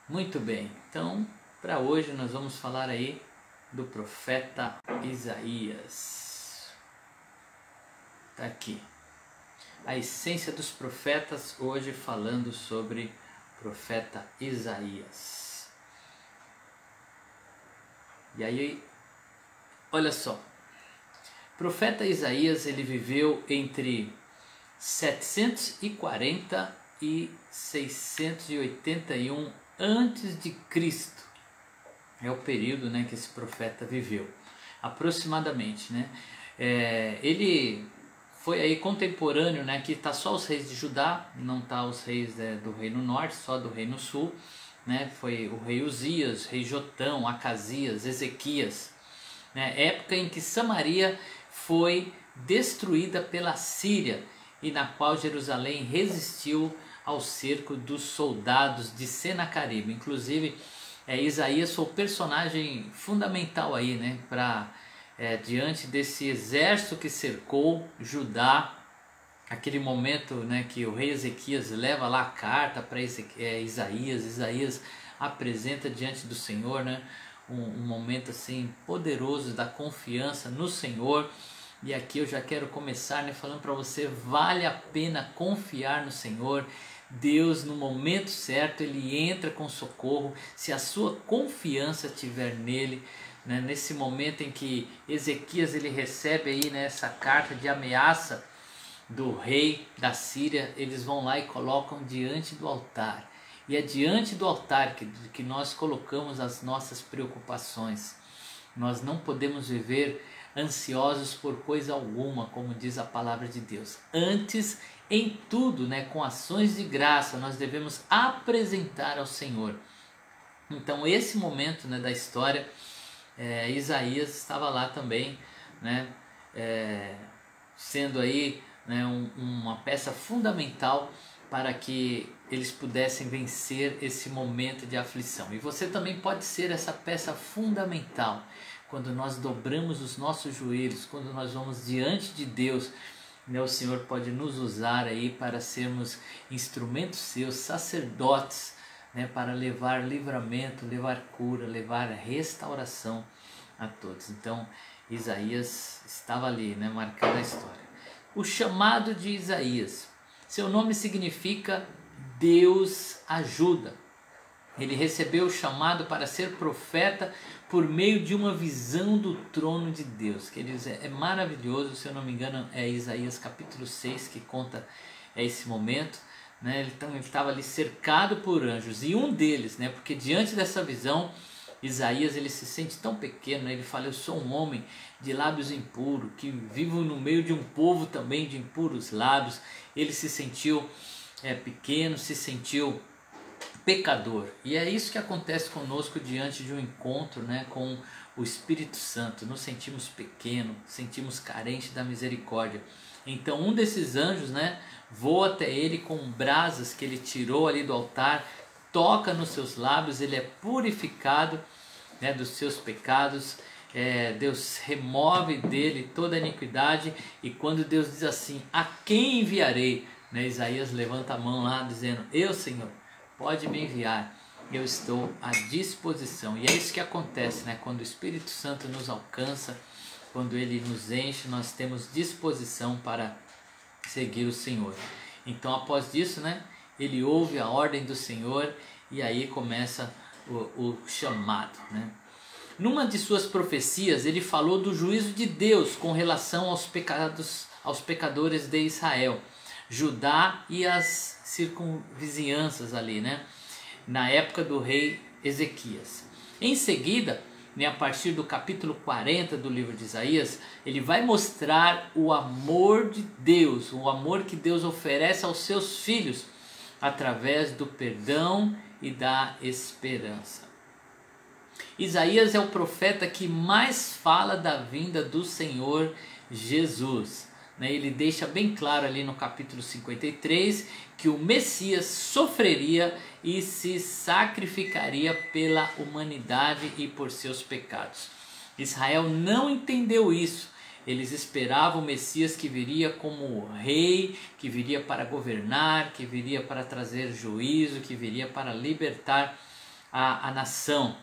Muito bem, então para hoje nós vamos falar aí do profeta Isaías. Está aqui, a essência dos profetas, hoje falando sobre o profeta Isaías. E aí, olha só, o profeta Isaías ele viveu entre 740 e 681 antes de Cristo. É o período, né, que esse profeta viveu, aproximadamente, né? Ele foi aí contemporâneo, né? Que está só os reis de Judá, não está os reis do Reino Norte, só do Reino Sul, né? Foi o rei Uzias, rei Jotão, Acasias, Ezequias, né? Época em que Samaria foi destruída pela Síria e na qual Jerusalém resistiu ao cerco dos soldados de Senaqueribe. Inclusive, Isaías foi o personagem fundamental aí, né, diante desse exército que cercou Judá, aquele momento, né, que o rei Ezequias leva lá a carta para Isaías. Isaías apresenta diante do Senhor, né, um momento assim poderoso da confiança no Senhor. E aqui eu já quero começar, né, falando para você, vale a pena confiar no Senhor. Deus, no momento certo, Ele entra com socorro, se a sua confiança estiver nele, né? Nesse momento em que Ezequias ele recebe aí, né, essa carta de ameaça do rei da Síria, eles vão lá e colocam diante do altar. E é diante do altar que nós colocamos as nossas preocupações. Nós não podemos viver ansiosos por coisa alguma, como diz a palavra de Deus. Antes, em tudo, né, com ações de graça, nós devemos apresentar ao Senhor. Então, esse momento, né, da história, Isaías estava lá também, né, sendo aí, né, uma peça fundamental para que eles pudessem vencer esse momento de aflição. E você também pode ser essa peça fundamental quando nós dobramos os nossos joelhos, quando nós vamos diante de Deus, né, o Senhor pode nos usar aí para sermos instrumentos seus, sacerdotes, né, para levar livramento, levar cura, levar restauração a todos. Então, Isaías estava ali, né, marcando a história. O chamado de Isaías, seu nome significa Deus ajuda. Ele recebeu o chamado para ser profeta por meio de uma visão do trono de Deus. Queridos, é maravilhoso, se eu não me engano é Isaías capítulo 6 que conta esse momento, né? Ele estava ali cercado por anjos e um deles, né, porque diante dessa visão Isaías ele se sente tão pequeno, né? Ele fala, eu sou um homem de lábios impuros, que vivo no meio de um povo também de impuros lábios. Ele se sentiu pequeno, se sentiu pecador. E é isso que acontece conosco diante de um encontro, né, com o Espírito Santo. Nos sentimos pequenos, sentimos carentes da misericórdia. Então um desses anjos, né, voa até ele com brasas que ele tirou ali do altar, toca nos seus lábios, ele é purificado, né, dos seus pecados. Deus remove dele toda a iniquidade. E quando Deus diz assim, a quem enviarei, né, Isaías levanta a mão lá dizendo, eu, Senhor, pode me enviar, eu estou à disposição. E é isso que acontece, né? Quando o Espírito Santo nos alcança, quando Ele nos enche, nós temos disposição para seguir o Senhor. Então após isso, né, ele ouve a ordem do Senhor e aí começa o chamado, né? Numa de suas profecias ele falou do juízo de Deus com relação aos pecadores de Israel, Judá e as circunvizinhanças ali, né, na época do rei Ezequias. Em seguida, né, a partir do capítulo 40 do livro de Isaías, ele vai mostrar o amor de Deus, o amor que Deus oferece aos seus filhos através do perdão e da esperança. Isaías é o profeta que mais fala da vinda do Senhor Jesus. Ele deixa bem claro ali no capítulo 53 que o Messias sofreria e se sacrificaria pela humanidade e por seus pecados. Israel não entendeu isso. Eles esperavam o Messias que viria como rei, que viria para governar, que viria para trazer juízo, que viria para libertar a nação,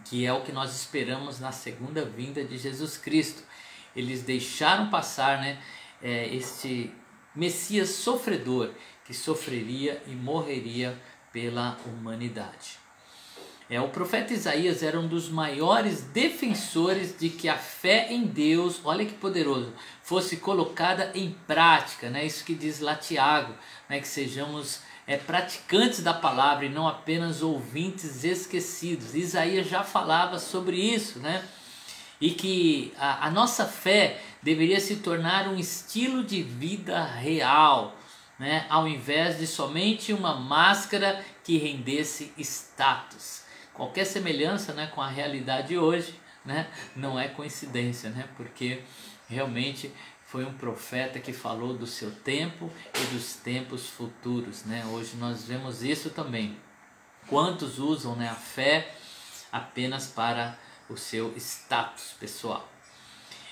que é o que nós esperamos na segunda vinda de Jesus Cristo. Eles deixaram passar, né, este Messias sofredor, que sofreria e morreria pela humanidade. O profeta Isaías era um dos maiores defensores de que a fé em Deus, olha que poderoso, fosse colocada em prática, né? Isso que diz lá Tiago, né? Que sejamos praticantes da palavra e não apenas ouvintes esquecidos. Isaías já falava sobre isso, né? E que a nossa fé deveria se tornar um estilo de vida real, né? Ao invés de somente uma máscara que rendesse status. Qualquer semelhança, né, com a realidade hoje, né, não é coincidência, né, porque realmente foi um profeta que falou do seu tempo e dos tempos futuros, né? Hoje nós vemos isso também. Quantos usam, né, a fé apenas para o seu status pessoal?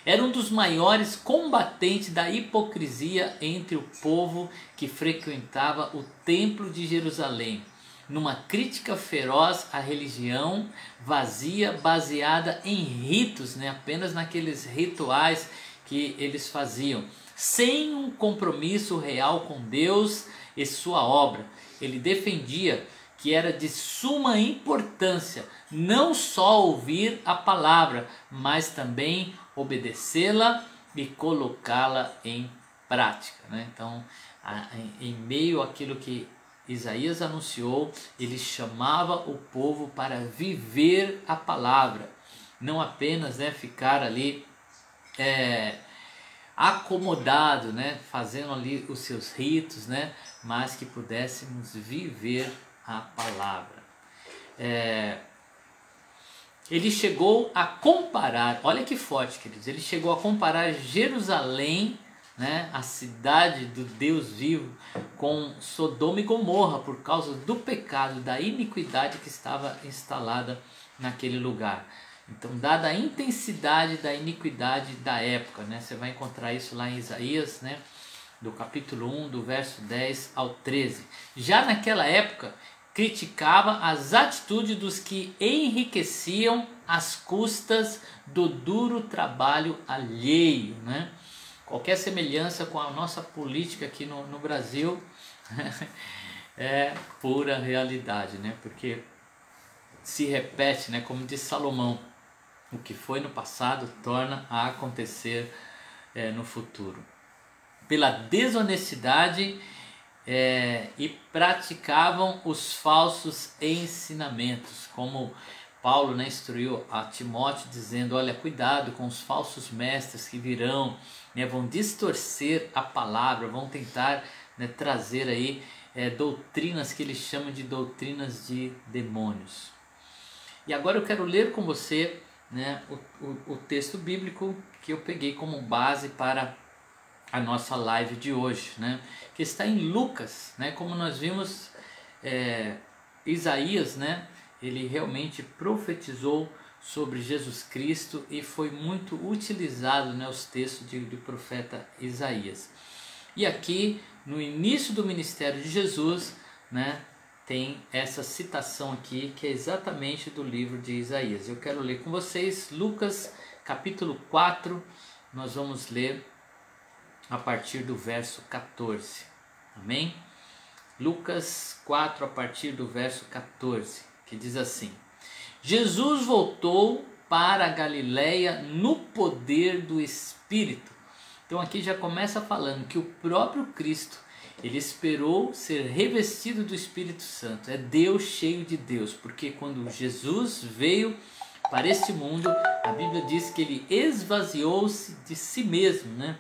Era um dos maiores combatentes da hipocrisia entre o povo que frequentava o Templo de Jerusalém, numa crítica feroz à religião vazia, baseada em ritos, né? Apenas naqueles rituais que eles faziam, sem um compromisso real com Deus e sua obra. Ele defendia que era de suma importância não só ouvir a palavra, mas também obedecê-la e colocá-la em prática, né? Então, em meio àquilo que Isaías anunciou, ele chamava o povo para viver a palavra, não apenas, né, ficar ali acomodado, né, fazendo ali os seus ritos, né, mas que pudéssemos viver a palavra. Ele chegou a comparar, olha que forte, queridos, ele chegou a comparar Jerusalém, né, a cidade do Deus vivo, com Sodoma e Gomorra, por causa do pecado, da iniquidade que estava instalada naquele lugar. Então, dada a intensidade da iniquidade da época, né, você vai encontrar isso lá em Isaías, né, do capítulo 1, do verso 10 ao 13. Já naquela época, criticava as atitudes dos que enriqueciam às custas do duro trabalho alheio, né? Qualquer semelhança com a nossa política aqui no Brasil é pura realidade, né? Porque se repete, né? Como diz Salomão, o que foi no passado torna a acontecer no futuro. Pela desonestidade e praticavam os falsos ensinamentos, como Paulo, né, instruiu a Timóteo dizendo, olha, cuidado com os falsos mestres que virão, né, vão distorcer a palavra, vão tentar, né, trazer aí doutrinas que eles chamam de doutrinas de demônios. E agora eu quero ler com você, né, o texto bíblico que eu peguei como base para a nossa live de hoje, né, que está em Lucas, né, como nós vimos, Isaías, né, ele realmente profetizou sobre Jesus Cristo e foi muito utilizado, né, os textos do profeta Isaías. E aqui, no início do ministério de Jesus, né, tem essa citação aqui, que é exatamente do livro de Isaías. Eu quero ler com vocês Lucas capítulo 4, nós vamos ler a partir do verso 14. Amém? Lucas 4, a partir do verso 14, que diz assim: Jesus voltou para a Galileia no poder do Espírito. Então aqui já começa falando que o próprio Cristo, ele esperou ser revestido do Espírito Santo. É Deus cheio de Deus, porque quando Jesus veio para este mundo, a Bíblia diz que ele esvaziou-se de si mesmo, né?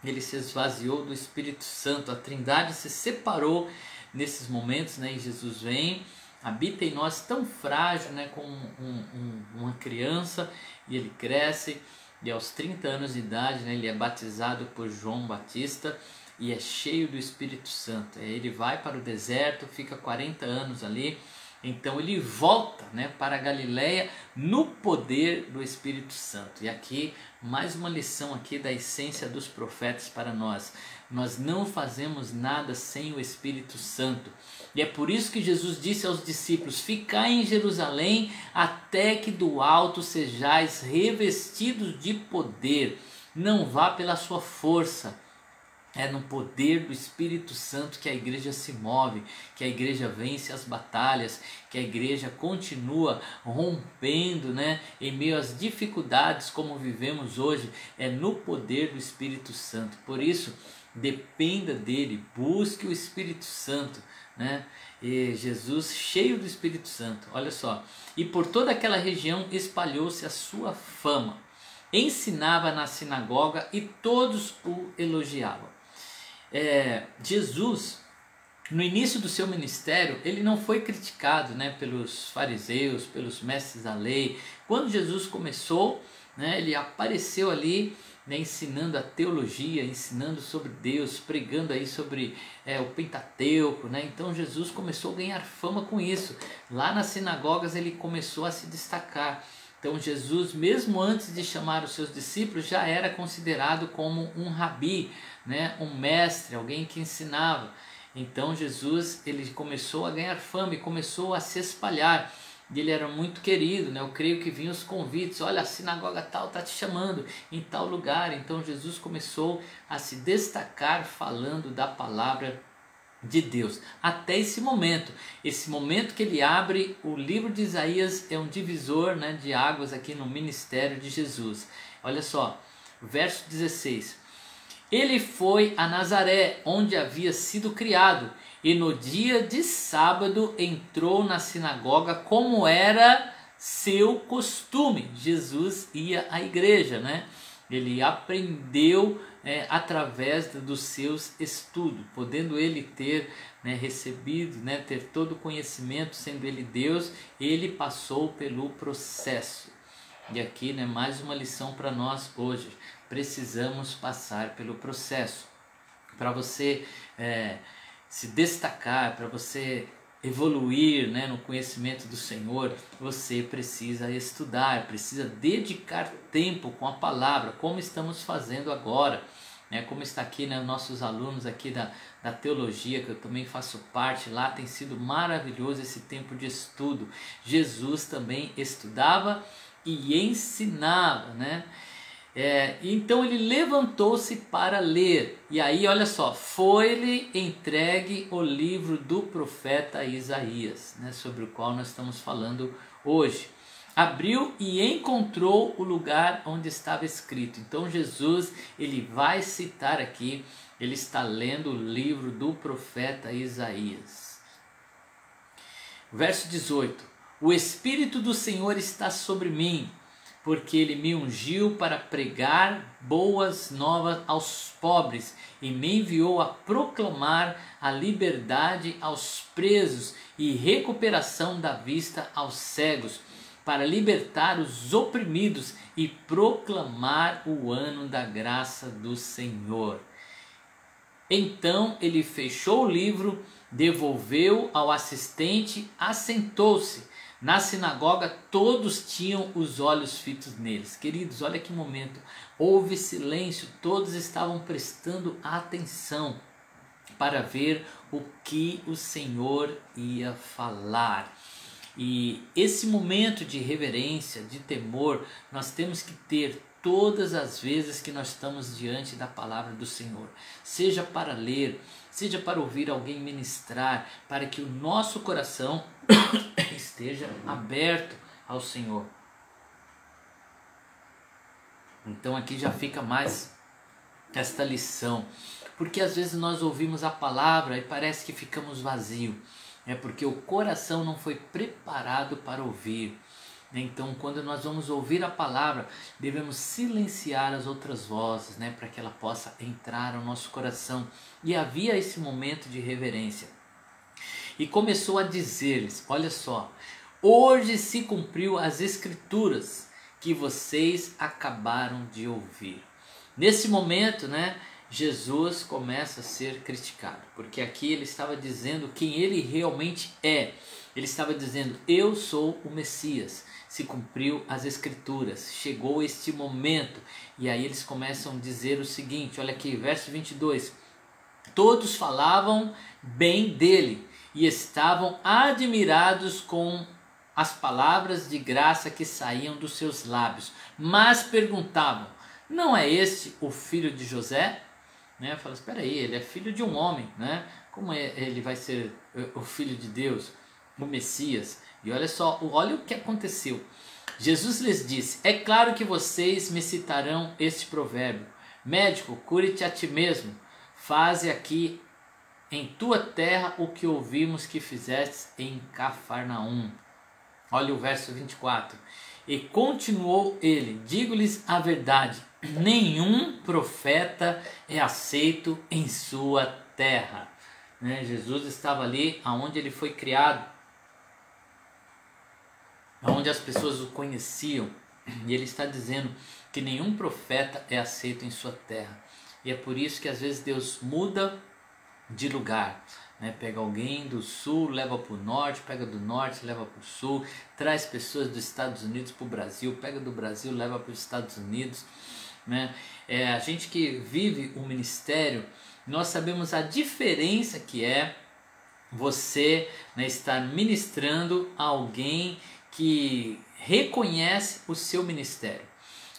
Ele se esvaziou do Espírito Santo, a Trindade se separou nesses momentos, né? E Jesus vem, habita em nós tão frágil, né? Como uma criança, e ele cresce, e aos 30 anos de idade, né? Ele é batizado por João Batista e é cheio do Espírito Santo. Ele vai para o deserto, fica 40 anos ali. Então ele volta, né, para a Galileia no poder do Espírito Santo. E aqui mais uma lição aqui da essência dos profetas para nós. Nós não fazemos nada sem o Espírito Santo. E é por isso que Jesus disse aos discípulos: ficai em Jerusalém até que do alto sejais revestidos de poder. Não vá pela sua força. É no poder do Espírito Santo que a igreja se move, que a igreja vence as batalhas, que a igreja continua rompendo, né, em meio às dificuldades como vivemos hoje. É no poder do Espírito Santo. Por isso, dependa dele, busque o Espírito Santo, né? E Jesus, cheio do Espírito Santo, olha só. E por toda aquela região espalhou-se a sua fama. Ensinava na sinagoga e todos o elogiavam. Jesus, no início do seu ministério, ele não foi criticado, né, pelos fariseus, pelos mestres da lei. Quando Jesus começou, né, ele apareceu ali, né, ensinando a teologia, ensinando sobre Deus, pregando aí sobre o Pentateuco, né? Então Jesus começou a ganhar fama com isso. Lá nas sinagogas ele começou a se destacar. Então Jesus, mesmo antes de chamar os seus discípulos, já era considerado como um rabi, né? Um mestre, alguém que ensinava. Então Jesus, ele começou a ganhar fama e começou a se espalhar. E ele era muito querido, né? Eu creio que vinham os convites: olha, a sinagoga tal está te chamando em tal lugar. Então Jesus começou a se destacar falando da palavra de Deus, até esse momento que ele abre o livro de Isaías. É um divisor, né, de águas aqui no ministério de Jesus. Olha só, verso 16: ele foi a Nazaré, onde havia sido criado, e no dia de sábado entrou na sinagoga, como era seu costume. Jesus ia à igreja, né? Ele aprendeu através dos seus estudos, podendo ele ter, né, recebido, né, ter todo o conhecimento, sendo ele Deus. Ele passou pelo processo. E aqui, né, mais uma lição para nós hoje: precisamos passar pelo processo. Para você se destacar, para você evoluir, né, no conhecimento do Senhor, você precisa estudar, precisa dedicar tempo com a palavra, como estamos fazendo agora, né, como está aqui, né, nossos alunos aqui da teologia, que eu também faço parte. Lá tem sido maravilhoso esse tempo de estudo. Jesus também estudava e ensinava, né? Então ele levantou-se para ler, e aí olha só, foi-lhe entregue o livro do profeta Isaías, né, sobre o qual nós estamos falando hoje. Abriu e encontrou o lugar onde estava escrito. Então Jesus, ele vai citar aqui, ele está lendo o livro do profeta Isaías. Verso 18: o Espírito do Senhor está sobre mim, porque ele me ungiu para pregar boas novas aos pobres e me enviou a proclamar a liberdade aos presos e recuperação da vista aos cegos, para libertar os oprimidos e proclamar o ano da graça do Senhor. Então ele fechou o livro, devolveu ao assistente, assentou-se. Na sinagoga todos tinham os olhos fitos neles. Queridos, olha que momento. Houve silêncio, todos estavam prestando atenção para ver o que o Senhor ia falar. E esse momento de reverência, de temor, nós temos que ter todas as vezes que nós estamos diante da palavra do Senhor. Seja para ler, seja para ouvir alguém ministrar, para que o nosso coração esteja aberto ao Senhor. Então aqui já fica mais esta lição, porque às vezes nós ouvimos a palavra e parece que ficamos vazios. É porque o coração não foi preparado para ouvir. Então, quando nós vamos ouvir a palavra, devemos silenciar as outras vozes, né, para que ela possa entrar no nosso coração. E havia esse momento de reverência. E começou a dizer-lhes: olha só, hoje se cumpriu as escrituras que vocês acabaram de ouvir. Nesse momento, né, Jesus começa a ser criticado, porque aqui ele estava dizendo quem ele realmente é. Ele estava dizendo: eu sou o Messias. Se cumpriu as escrituras, chegou este momento. E aí eles começam a dizer o seguinte, olha aqui, verso 22: Todos falavam bem dele e estavam admirados com as palavras de graça que saíam dos seus lábios, mas perguntavam: não é este o filho de José? Fala, espera aí, ele é filho de um homem, né? Como ele vai ser o filho de Deus, o Messias? E olha só, olha o que aconteceu. Jesus lhes disse: é claro que vocês me citarão este provérbio: médico, cure-te a ti mesmo, faze aqui em tua terra o que ouvimos que fizeste em Cafarnaum. Olha o verso 24. E continuou ele: digo-lhes a verdade, nenhum profeta é aceito em sua terra. Jesus estava ali onde ele foi criado, onde as pessoas o conheciam, e ele está dizendo que nenhum profeta é aceito em sua terra. E é por isso que às vezes Deus muda de lugar, pega alguém do sul, leva para o norte, pega do norte, leva para o sul, traz pessoas dos Estados Unidos para o Brasil, pega do Brasil, leva para os Estados Unidos. A gente que vive o ministério, nós sabemos a diferença que é você estar ministrando a alguém que reconhece o seu ministério.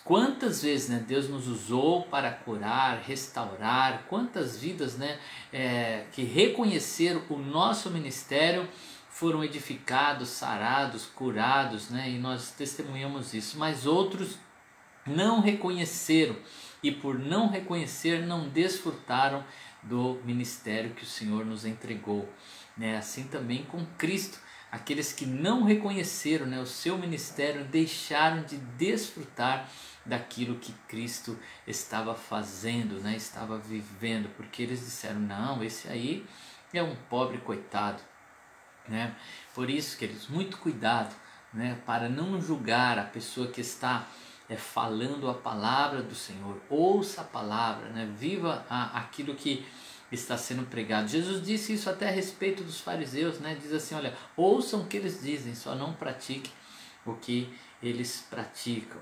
Quantas vezes Deus nos usou para curar, restaurar, quantas vidas que reconheceram o nosso ministério foram edificados, sarados, curados, e nós testemunhamos isso, mas outros não reconheceram e por não reconhecer não desfrutaram do ministério que o Senhor nos entregou. Assim também com Cristo, aqueles que não reconheceram o seu ministério deixaram de desfrutar daquilo que Cristo estava fazendo, estava vivendo, porque eles disseram: não, esse aí é um pobre coitado. Por isso, queridos, muito cuidado para não julgar a pessoa que está falando a palavra do Senhor. Ouça a palavra, viva aquilo que está sendo pregado. Jesus disse isso até a respeito dos fariseus, diz assim: olha, ouçam o que eles dizem, só não pratiquem o que eles praticam.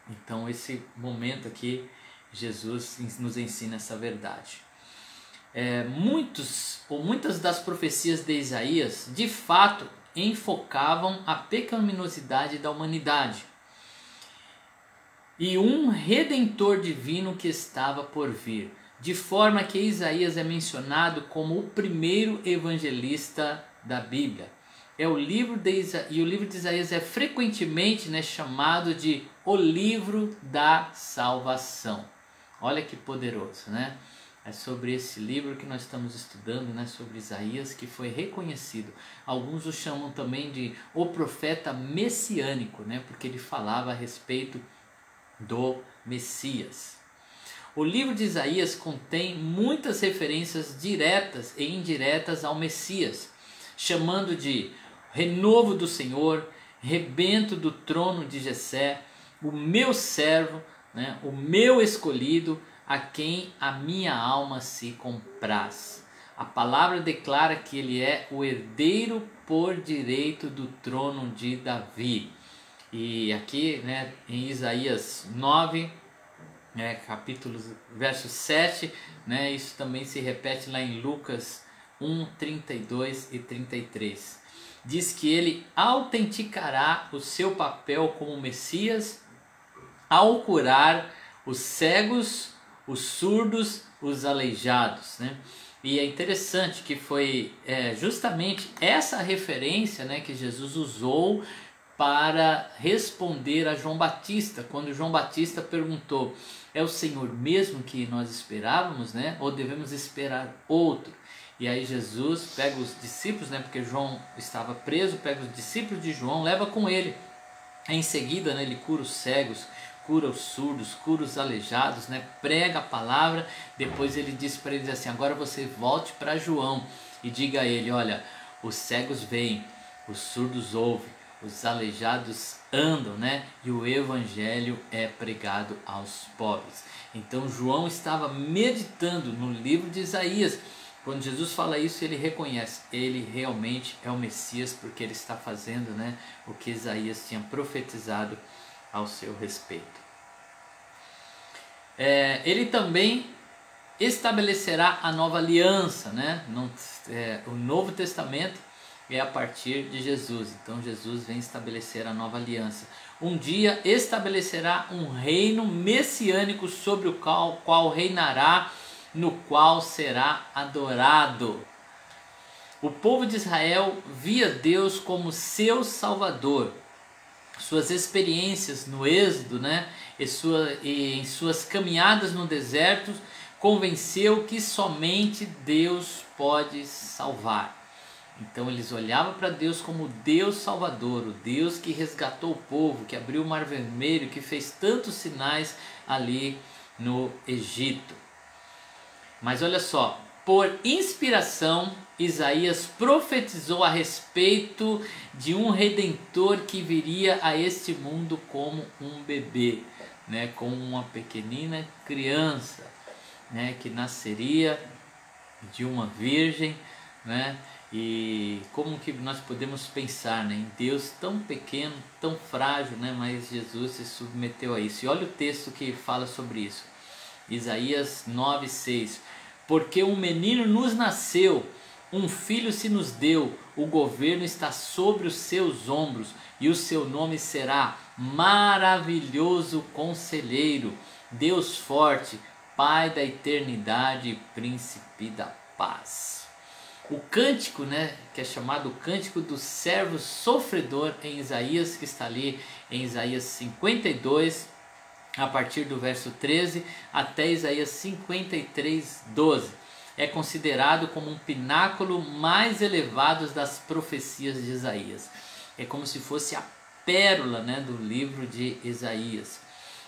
Então esse momento aqui, Jesus nos ensina essa verdade. Muitas das profecias de Isaías de fato enfocavam a pecaminosidade da humanidade e um redentor divino que estava por vir, de forma que Isaías é mencionado como o primeiro evangelista da Bíblia. E o livro de Isaías é frequentemente chamado de o livro da salvação. Olha que poderoso, É sobre esse livro que nós estamos estudando, sobre Isaías, que foi reconhecido. Alguns o chamam também de o profeta messiânico, porque ele falava a respeito do Messias. O livro de Isaías contém muitas referências diretas e indiretas ao Messias, chamando de renovo do Senhor, rebento do trono de Jessé, o meu servo, o meu escolhido, a quem a minha alma se compraz. A palavra declara que ele é o herdeiro por direito do trono de Davi. E aqui em Isaías 9, capítulo verso 7, isso também se repete lá em Lucas 1, 32 e 33. Diz que ele autenticará o seu papel como Messias ao curar os cegos, os surdos, os aleijados. E é interessante que foi justamente essa referência que Jesus usou para responder a João Batista, quando João Batista perguntou: é o Senhor mesmo que nós esperávamos, ou devemos esperar outro? E aí Jesus pega os discípulos, porque João estava preso, pega os discípulos de João, leva com ele. Em seguida, ele cura os cegos, cura os surdos, cura os aleijados, prega a palavra. Depois ele diz para eles assim: agora você volte para João e diga a ele: olha, os cegos veem, os surdos ouvem, os aleijados andam, e o evangelho é pregado aos pobres. Então João estava meditando no livro de Isaías. Quando Jesus fala isso, ele reconhece, ele realmente é o Messias, porque ele está fazendo o que Isaías tinha profetizado ao seu respeito. Ele também estabelecerá a nova aliança, né? O Novo Testamento é a partir de Jesus. Então Jesus vem estabelecer a nova aliança. Um dia estabelecerá um reino messiânico sobre o qual reinará, no qual será adorado. O povo de Israel via Deus como seu Salvador. Suas experiências no Êxodo, né, e em suas caminhadas no deserto, convenceu que somente Deus pode salvar. Então eles olhavam para Deus como Deus Salvador, o Deus que resgatou o povo, que abriu o Mar Vermelho, que fez tantos sinais ali no Egito. Mas olha só, por inspiração, Isaías profetizou a respeito de um Redentor que viria a este mundo como um bebê, né, como uma pequenina criança, né, que nasceria de uma virgem, né, e como que nós podemos pensar, né, em Deus tão pequeno, tão frágil, né, mas Jesus se submeteu a isso. E olha o texto que fala sobre isso, Isaías 9:6. Porque um menino nos nasceu, um filho se nos deu, o governo está sobre os seus ombros, e o seu nome será Maravilhoso Conselheiro, Deus Forte, Pai da Eternidade e Príncipe da Paz. O cântico, né, que é chamado o cântico do servo sofredor em Isaías, que está ali em Isaías 52, a partir do verso 13 até Isaías 53:12. É considerado como um pináculo mais elevado das profecias de Isaías. É como se fosse a pérola, né, do livro de Isaías.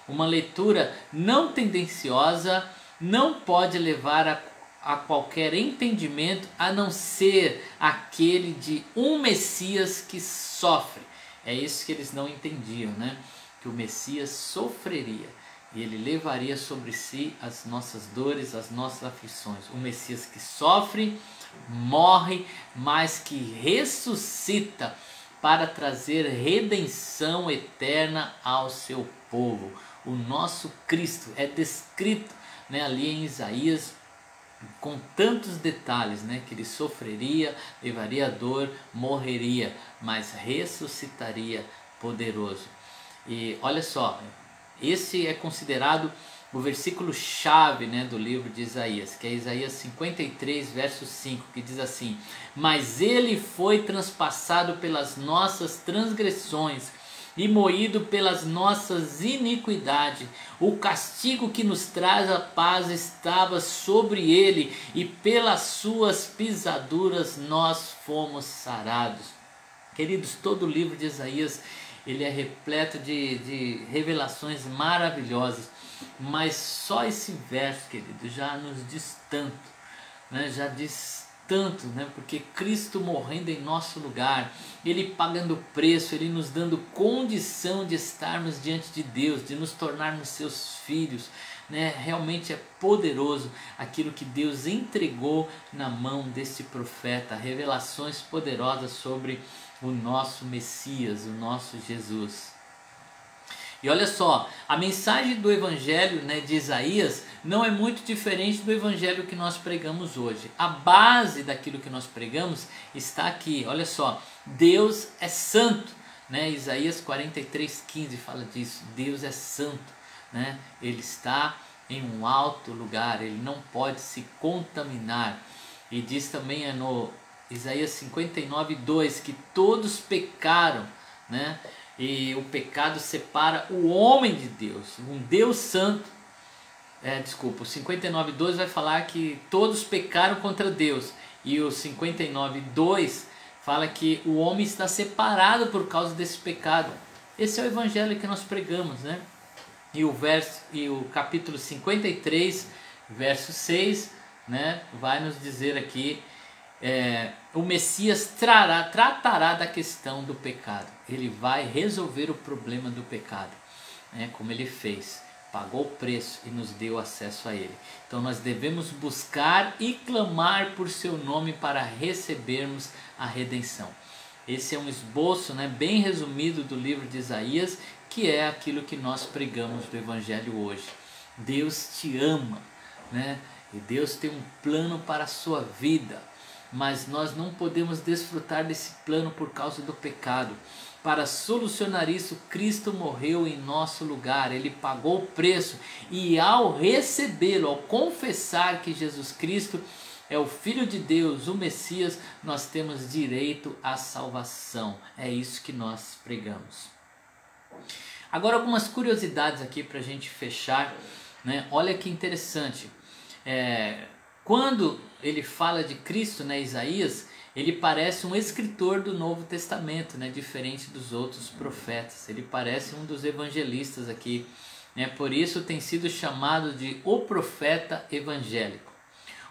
Uma leitura não tendenciosa não pode levar a qualquer entendimento a não ser aquele de um Messias que sofre. É isso que eles não entendiam, né? Que o Messias sofreria e ele levaria sobre si as nossas dores, as nossas aflições. O Messias que sofre, morre, mas que ressuscita para trazer redenção eterna ao seu povo. O nosso Cristo é descrito, né, ali em Isaías com tantos detalhes, né, que ele sofreria, levaria a dor, morreria, mas ressuscitaria poderoso. E olha só, esse é considerado o versículo chave, né, do livro de Isaías, que é Isaías 53, verso 5, que diz assim: mas ele foi transpassado pelas nossas transgressões e moído pelas nossas iniquidades. O castigo que nos traz a paz estava sobre ele, e pelas suas pisaduras nós fomos sarados. Queridos, todo o livro de Isaías ele é repleto de revelações maravilhosas, mas só esse verso, querido, já nos diz tanto, né? Já diz tanto, né? Porque Cristo morrendo em nosso lugar, ele pagando o preço, ele nos dando condição de estarmos diante de Deus, de nos tornarmos seus filhos, né? Realmente é poderoso aquilo que Deus entregou na mão deste profeta, revelações poderosas sobre o nosso Messias, o nosso Jesus. E olha só, a mensagem do Evangelho, né, de Isaías não é muito diferente do Evangelho que nós pregamos hoje. A base daquilo que nós pregamos está aqui. Olha só, Deus é santo, né? Isaías 43:15 fala disso. Deus é santo, né? Ele está em um alto lugar, ele não pode se contaminar. E diz também no Isaías 59:2 que todos pecaram, né? E o pecado separa o homem de Deus, um Deus santo. O 59:2 vai falar que todos pecaram contra Deus, e o 59:2 fala que o homem está separado por causa desse pecado. Esse é o evangelho que nós pregamos, né? E o capítulo 53, verso 6, né, vai nos dizer aqui, o Messias tratará da questão do pecado. Ele vai resolver o problema do pecado, né, como ele fez. Pagou o preço e nos deu acesso a ele. Então nós devemos buscar e clamar por seu nome para recebermos a redenção. Esse é um esboço, né, bem resumido do livro de Isaías, que é aquilo que nós pregamos do Evangelho hoje. Deus te ama, né? E Deus tem um plano para a sua vida, mas nós não podemos desfrutar desse plano por causa do pecado. Para solucionar isso, Cristo morreu em nosso lugar, Ele pagou o preço, e ao recebê-lo, ao confessar que Jesus Cristo é o Filho de Deus, o Messias, nós temos direito à salvação. É isso que nós pregamos. Agora algumas curiosidades aqui para a gente fechar, né? Olha que interessante, quando ele fala de Cristo, né, Isaías, ele parece um escritor do Novo Testamento, né, diferente dos outros profetas. Ele parece um dos evangelistas aqui, né, por isso tem sido chamado de o profeta evangélico.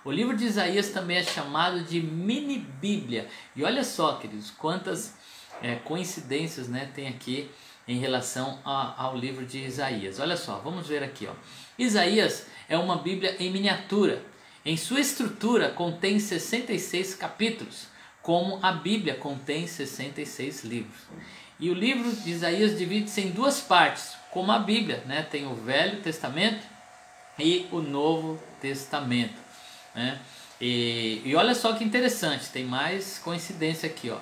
O livro de Isaías também é chamado de mini Bíblia. E olha só, queridos, quantas coincidências, né, tem aqui em relação ao livro de Isaías. Olha só, vamos ver aqui, ó. Isaías é uma Bíblia em miniatura. Em sua estrutura contém 66 capítulos, como a Bíblia contém 66 livros. E o livro de Isaías divide-se em duas partes, como a Bíblia, né? Tem o Velho Testamento e o Novo Testamento, né? E olha só que interessante, tem mais coincidência aqui, ó.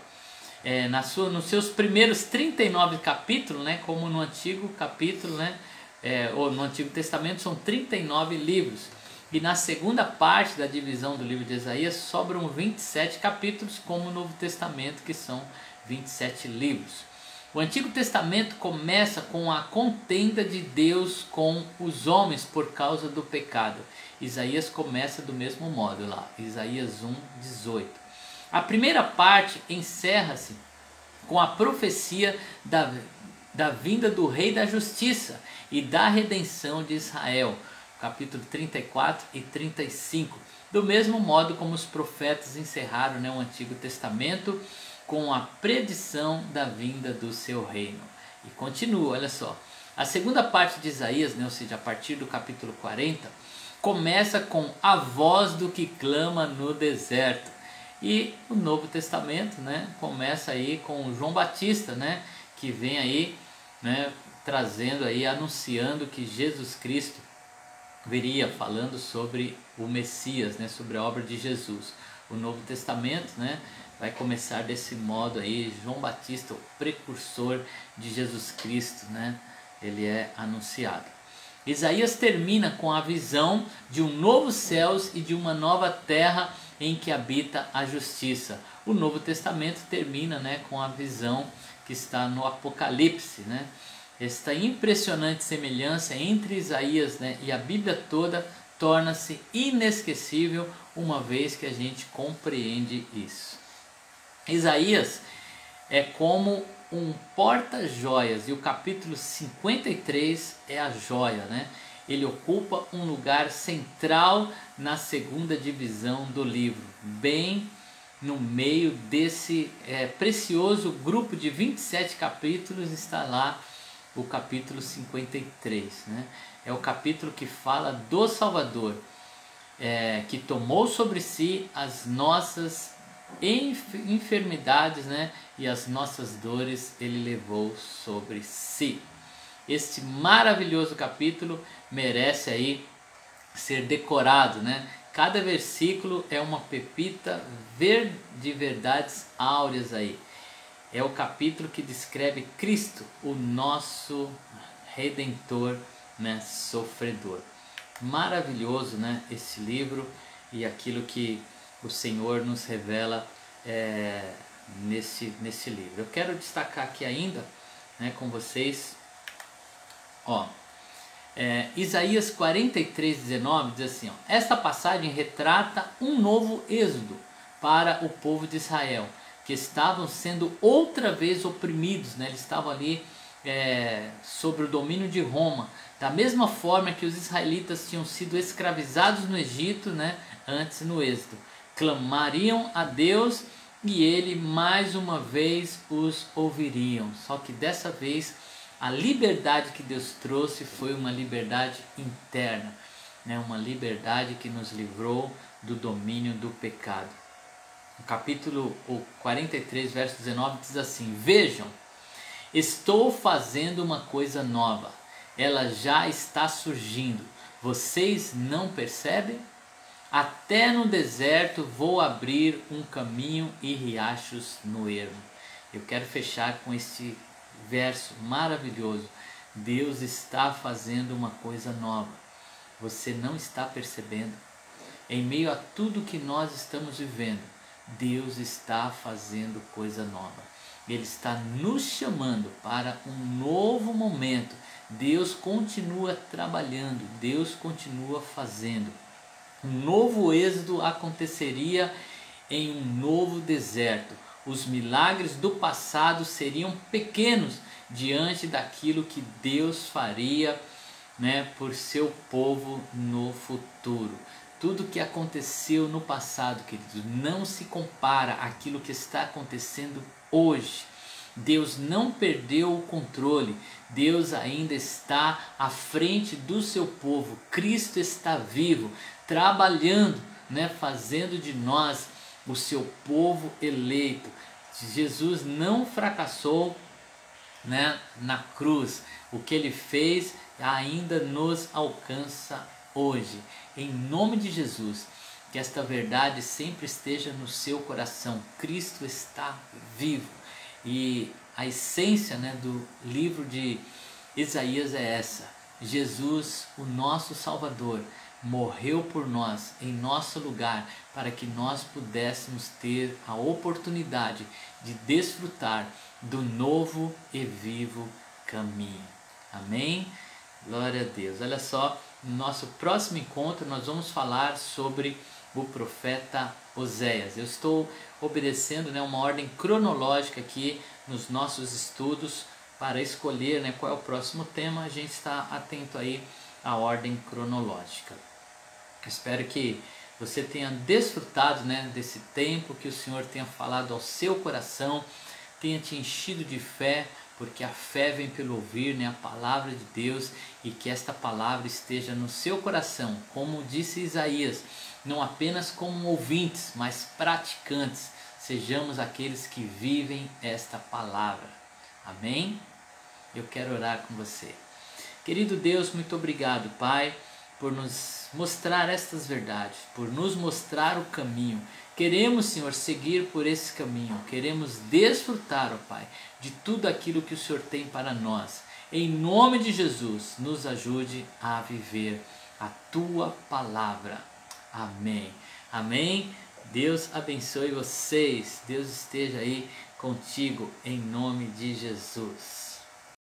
Nos seus primeiros 39 capítulos, né, como no Antigo capítulo, né, ou no Antigo Testamento, são 39 livros. E na segunda parte da divisão do livro de Isaías sobram 27 capítulos, como o Novo Testamento, que são 27 livros. O Antigo Testamento começa com a contenda de Deus com os homens por causa do pecado. Isaías começa do mesmo modo lá, Isaías 1:18. A primeira parte encerra-se com a profecia da vinda do Rei da Justiça e da redenção de Israel, capítulo 34 e 35, do mesmo modo como os profetas encerraram, né, o Antigo Testamento com a predição da vinda do seu reino. E continua, olha só. A segunda parte de Isaías, né, ou seja, a partir do capítulo 40, começa com a voz do que clama no deserto. E o Novo Testamento, né, começa aí com João Batista, né, que vem aí, né, trazendo aí, anunciando que Jesus Cristo viria, falando sobre o Messias, né, sobre a obra de Jesus. O Novo Testamento, né, vai começar desse modo aí, João Batista, o precursor de Jesus Cristo, né, ele é anunciado. Isaías termina com a visão de um novo céus e de uma nova terra em que habita a justiça. O Novo Testamento termina, né, com a visão que está no Apocalipse, né? Esta impressionante semelhança entre Isaías, né, e a Bíblia toda torna-se inesquecível uma vez que a gente compreende isso. Isaías é como um porta-joias e o capítulo 53 é a joia, né? Ele ocupa um lugar central na segunda divisão do livro, bem no meio desse precioso grupo de 27 capítulos está lá o capítulo 53, né? É o capítulo que fala do Salvador, que tomou sobre si as nossas enfermidades, né? E as nossas dores ele levou sobre si. Este maravilhoso capítulo merece aí ser decorado, né? Cada versículo é uma pepita de verdades áureas aí. É o capítulo que descreve Cristo, o nosso Redentor, né, sofredor. Maravilhoso, né, esse livro e aquilo que o Senhor nos revela nesse livro. Eu quero destacar aqui ainda, né, com vocês, ó, Isaías 43:19 diz assim, ó, esta passagem retrata um novo êxodo para o povo de Israel, que estavam sendo outra vez oprimidos, né? Eles estavam ali sobre o domínio de Roma, da mesma forma que os israelitas tinham sido escravizados no Egito, né? Antes no êxodo. Clamariam a Deus e ele mais uma vez os ouviriam, só que dessa vez a liberdade que Deus trouxe foi uma liberdade interna, né? Uma liberdade que nos livrou do domínio do pecado. O capítulo 43, verso 19 diz assim, vejam, estou fazendo uma coisa nova, ela já está surgindo, vocês não percebem? Até no deserto vou abrir um caminho e riachos no ermo. Eu quero fechar com este verso maravilhoso. Deus está fazendo uma coisa nova. Você não está percebendo? Em meio a tudo que nós estamos vivendo, Deus está fazendo coisa nova. Ele está nos chamando para um novo momento. Deus continua trabalhando, Deus continua fazendo. Um novo êxodo aconteceria em um novo deserto. Os milagres do passado seriam pequenos diante daquilo que Deus faria, por seu povo no futuro. Tudo que aconteceu no passado, queridos, não se compara àquilo que está acontecendo hoje. Deus não perdeu o controle. Deus ainda está à frente do seu povo. Cristo está vivo, trabalhando, fazendo de nós o seu povo eleito. Jesus não fracassou, na cruz. O que ele fez ainda nos alcança hoje. Em nome de Jesus, que esta verdade sempre esteja no seu coração. Cristo está vivo. E a essência, do livro de Isaías é essa: Jesus, o nosso Salvador, morreu por nós, em nosso lugar, para que nós pudéssemos ter a oportunidade de desfrutar do novo e vivo caminho. Amém? Glória a Deus. Olha só, no nosso próximo encontro nós vamos falar sobre o profeta Oséias. Eu estou obedecendo, uma ordem cronológica aqui nos nossos estudos para escolher, qual é o próximo tema. A gente está atento aí à ordem cronológica. Espero que você tenha desfrutado, desse tempo, que o Senhor tenha falado ao seu coração, tenha te enchido de fé, porque a fé vem pelo ouvir, a palavra de Deus, e que esta palavra esteja no seu coração, como disse Isaías, não apenas como ouvintes, mas praticantes. Sejamos aqueles que vivem esta palavra. Amém? Eu quero orar com você. Querido Deus, muito obrigado, Pai, por nos mostrar estas verdades, por nos mostrar o caminho. Queremos, Senhor, seguir por esse caminho. Queremos desfrutar, ó Pai, de tudo aquilo que o Senhor tem para nós. Em nome de Jesus, nos ajude a viver a Tua palavra. Amém. Amém. Deus abençoe vocês. Deus esteja aí contigo, em nome de Jesus.